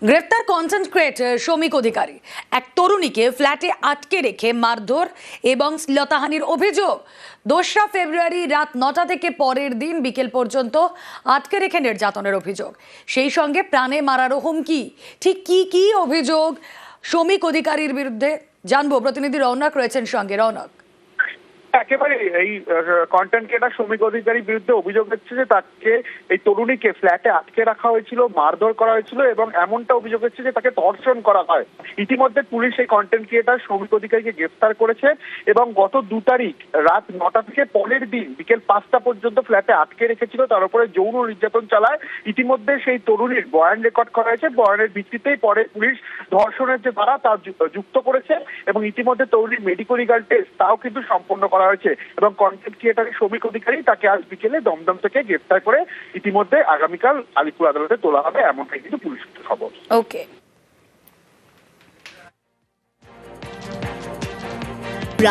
গ্রেফতার content creator Shoumik অধিকারী এক তরুণীকে ফ্ল্যাটে আটকে রেখে মারধর এবং শ্লীলতাহানির অভিযোগ। 2রা ফেব্রুয়ারি রাত 9টা থেকে পরের দিন বিকেল পর্যন্ত আটকে রেখে নির্যাতনের অভিযোগ, সেই সঙ্গে প্রাণে মারারও হুমকি। ঠিক কি অভিযোগ শৌমিক অধিকারীর বিরুদ্ধে জানবো, প্রতিনিধি রৌনক রয়েছেন সঙ্গে। রৌনক, একেবারে এই কন্টেন্ট ক্রিয়েটর শৌমিক অধিকারীর বিরুদ্ধে অভিযোগ হচ্ছে যে তাকে এই তরুণীকে ফ্ল্যাটে আটকে রাখা হয়েছিল, মারধর করা হয়েছিল এবং এমনটা অভিযোগ হচ্ছে যে তাকে ধর্ষণ করা হয়। ইতিমধ্যে পুলিশ এই কন্টেন্ট ক্রিয়েটর শৌমিক অধিকারীকে গ্রেফতার করেছে এবং গত 2 তারিখ রাত 9টা থেকে পরের দিন বিকেল 5টা পর্যন্ত ফ্ল্যাটে আটকে রেখেছিল, তার উপরে যৌন নির্যাতন চালায়। ইতিমধ্যে সেই তরুণীর বয়ান রেকর্ড করা হয়েছে, বয়ানের ভিত্তিতেই পরে পুলিশ ধর্ষণের যে ধারা তা যুক্ত করেছে এবং ইতিমধ্যে তরুণীর মেডিকেল লিগাল টেস্ট তাও কিন্তু সম্পন্ন করা হয়েছে এবং কন্টেন্ট ক্রিয়েটর শৌমিক অধিকারী তাকে আজ বিকেলে দমদম থেকে গ্রেফতার করে ইতিমধ্যে আগামীকাল আলিপুর আদালতে তোলা হবে, এমনটাই কিন্তু পুলিশ সূত্রে খবর। ওকে।